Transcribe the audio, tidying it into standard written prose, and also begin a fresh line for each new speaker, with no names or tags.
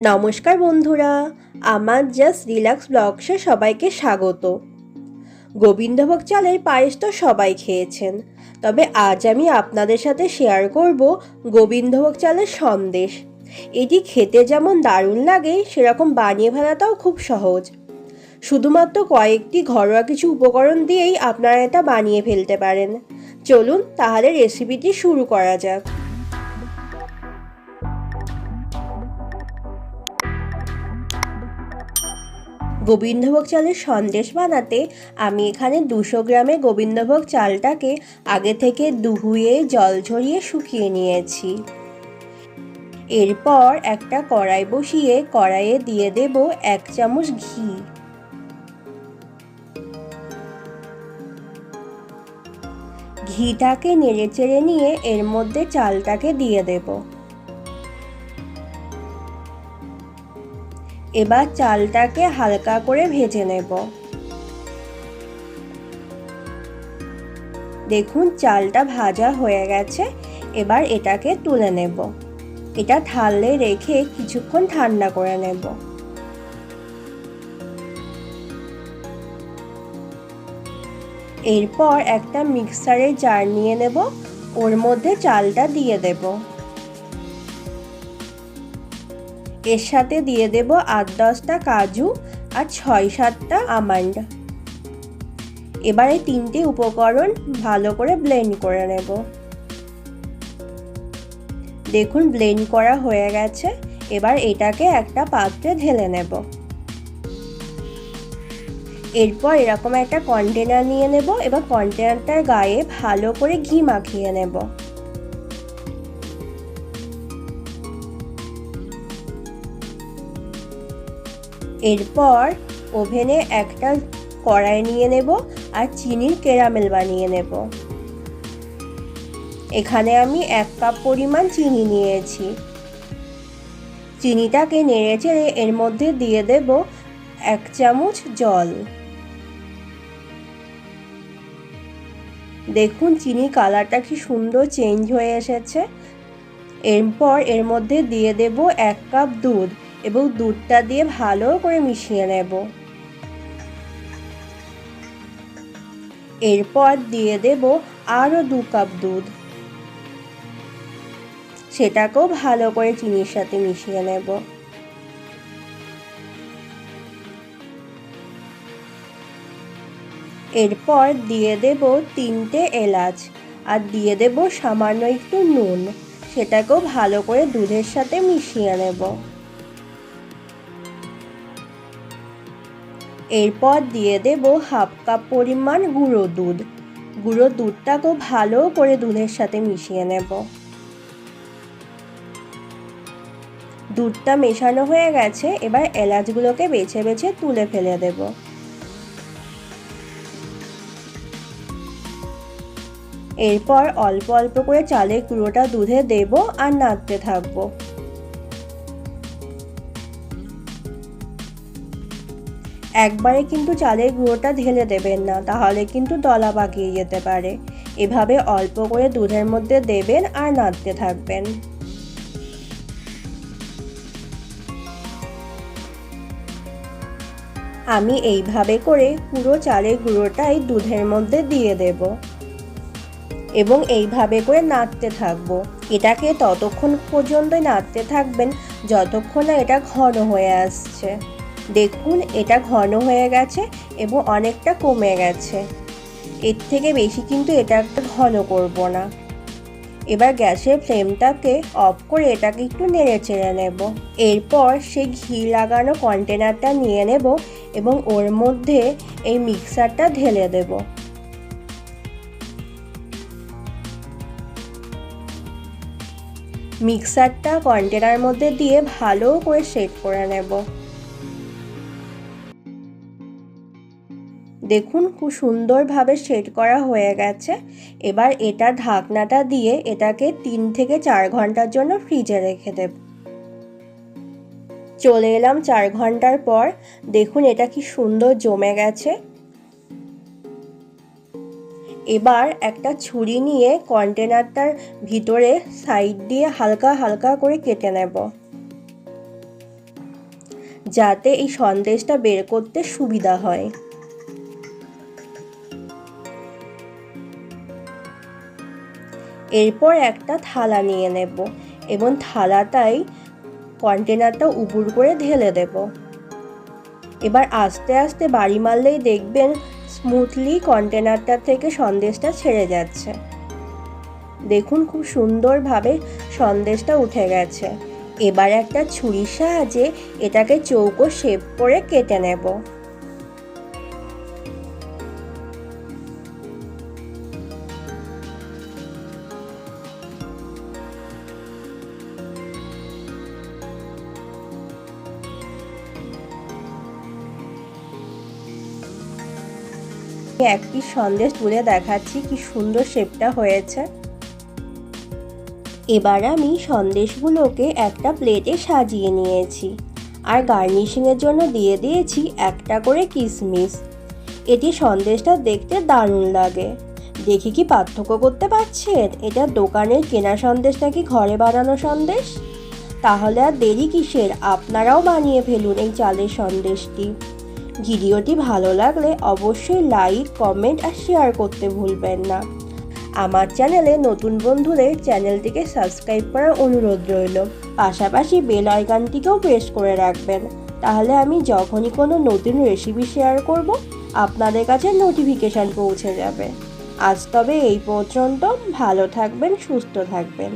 নমস্কার বন্ধুরা, আমার জাস্ট রিল্যাক্স ব্লগসে সবাইকে স্বাগত। গোবিন্দভোগ চালের পায়েস তো সবাই খেয়েছেন, তবে আজ আমি আপনাদের সাথে শেয়ার করব গোবিন্দভোগ চালের সন্দেশ। এটি খেতে যেমন দারুণ লাগে, সেরকম বানিয়ে ফেলাটাও খুব সহজ। শুধুমাত্র কয়েকটি ঘরোয়া কিছু উপকরণ দিয়েই আপনারা এটা বানিয়ে ফেলতে পারেন। চলুন তাহলে রেসিপিটি শুরু করা যাক। গোবিন্দভোগ চালের সন্দেশ বানাতে আমি এখানে 200 গ্রামের গোবিন্দভোগ চালটাকে আগে থেকে ধুয়ে জল ঝরিয়ে শুকিয়ে নিয়েছি। এরপর একটা কড়াই বসিয়ে কড়াইয়ে দিয়ে দেব 1 চামচ ঘি। ঘিটাকে নেড়েচেড়ে নিয়ে এর মধ্যে চালটাকে দিয়ে দেব। এবার চালটাকে হালকা করে ভেজে নেব। দেখুন চালটা ভাজা হয়ে গেছে, এবার এটাকে তুলে নেব। এটা থালে রেখে কিছুক্ষণ ঠান্ডা করে নেব। এরপর একটা মিক্সারের জার নিয়ে নেব, ওর মধ্যে চালটা দিয়ে দেব। এর সাথে দিয়ে দেব 8-10টা কাজু আর 6-7টা আমন্ড। এবার এই 3টে উপকরণ ভালো করে ব্লেন্ড করে নেব। দেখুন ব্লেন্ড করা হয়ে গেছে, এবার এটাকে একটা পাত্রে ঢেলে নেব। এরপর এরকম একটা কন্টেনার নিয়ে নেব, এবার কন্টেনারটার গায়ে ভালো করে ঘি মাখিয়ে নেব। এরপর ওভেনে একটা কড়াই নিয়ে নেব আর চিনির ক্যারামেল বানিয়ে নেব। এখানে আমি 1 কাপ পরিমাণ চিনি নিয়েছি। চিনিটাকে নেড়েচেড়ে এর মধ্যে দিয়ে দেব 1 চামচ জল। দেখুন চিনি কালারটা কি সুন্দর চেঞ্জ হয়ে এসেছে। এরপর এর মধ্যে দিয়ে দেব 1 কাপ দুধ এবং দুধটা দিয়ে ভালো করে মিশিয়ে নেব। এরপর দিয়ে দেব আরও 2 কাপ দুধ, সেটাকেও ভালো করে চিনির সাথে মিশিয়ে নেব। এরপর দিয়ে দেব 3টে এলাচ আর দিয়ে দেব সামান্য একটু নুন, সেটাকেও ভালো করে দুধের সাথে মিশিয়ে নেব। এরপর দিয়ে দেব 1/2 কাপ পরিমাণ গুঁড়ো দুধ। গুঁড়ো দুধটাকেও ভালো করে দুধের সাথে মিশিয়ে নেব। দুধটা মেশানো হয়ে গেছে, এবার এলাচগুলোকে বেছে বেছে তুলে ফেলে দেব। এরপর অল্প অল্প করে চালের গুঁড়োটা দুধে দেব আর নাড়তে থাকবো। একবারে কিন্তু চালের গুঁড়োটা ঢেলে দেবেন না, তাহলে কিন্তু দলা পাকিয়ে যেতে পারে। এভাবে অল্প করে দুধের মধ্যে দেবেন আর নাড়তে থাকবেন। আমি এইভাবে করে পুরো চালের গুঁড়োটাই দুধের মধ্যে দিয়ে দেব এবং এইভাবে করে নাড়তে থাকবো। এটাকে ততক্ষণ পর্যন্তই নাড়তে থাকবেন যতক্ষণ না এটা ঘন হয়ে আসছে। দেখুন এটা ঘন হয়ে গেছে এবং অনেকটা কমে গেছে। এর থেকে বেশি কিন্তু এটা একটা ঘন করব না। এবার গ্যাসের ফ্লেমটাকে অফ করে এটাকে একটু নেড়ে চেড়ে নেব। এরপর সেই ঘি লাগানো কন্টেনারটা নিয়ে নেব এবং ওর মধ্যে এই মিক্সারটা ঢেলে দেব। মিক্সারটা কন্টেনারের মধ্যে দিয়ে ভালো করে সেট করে নেব। দেখুন খুব সুন্দরভাবে সেট করা হয়ে গেছে। এবার এটা ঢাকনাটা দিয়ে এটাকে 3 থেকে 4 ঘন্টার জন্য ফ্রিজে রেখে দেব। চলে এলাম 4 ঘন্টার পর। দেখুন এটা কি সুন্দর জমে গেছে। এবার একটা ছুরি নিয়ে কন্টেনারটার ভিতরে সাইড দিয়ে হালকা হালকা করে কেটে নেব। যাতে এই সন্দেশটা বের করতে সুবিধা হয়। এরপর একটা থালা নিয়ে নেব এবং থালাটাই কন্টেনারটা উপুড় করে ঢেলে দেব। এবার আস্তে আস্তে বাড়ি মারলেই দেখবেন স্মুথলি কন্টেনারটা থেকে সন্দেশটা ছেড়ে যাচ্ছে। দেখুন খুব সুন্দরভাবে সন্দেশটা উঠে গেছে। এবার একটা ছুরির সাহায্যে এটাকে চৌকো শেপ করে কেটে নেব। এক পিস সন্দেশ তুলে দেখাচ্ছি কি সুন্দর শেপটা হয়েছে। এবার আমি সন্দেশগুলোকে একটা প্লেটে সাজিয়ে নিয়েছি আর গার্নিশিংয়ের জন্য দিয়ে দিয়েছি একটা করে কিশমিশ। এটি সন্দেশটা দেখতে দারুণ লাগে। দেখি কি পার্থক্য করতে পারছেন এটা দোকানের কেনা সন্দেশ নাকি ঘরে বানানো সন্দেশ? তাহলে আর দেরি কিসের, আপনারাও বানিয়ে ফেলুন এই চালের সন্দেশটি। ভিডিওটি ভালো লাগলে অবশ্যই লাইক, কমেন্ট আর শেয়ার করতে ভুলবেন না। আমার চ্যানেলে নতুন বন্ধুদের চ্যানেলটিকে সাবস্ক্রাইব করার অনুরোধ রইল। পাশাপাশি বেল আইকনটিকেও প্রেস করে রাখবেন, তাহলে আমি যখনই কোনো নতুন রেসিপি শেয়ার করব আপনাদের কাছে নোটিফিকেশান পৌঁছে যাবে। আজ তবে এই পর্যন্ত, ভালো থাকবেন, সুস্থ থাকবেন।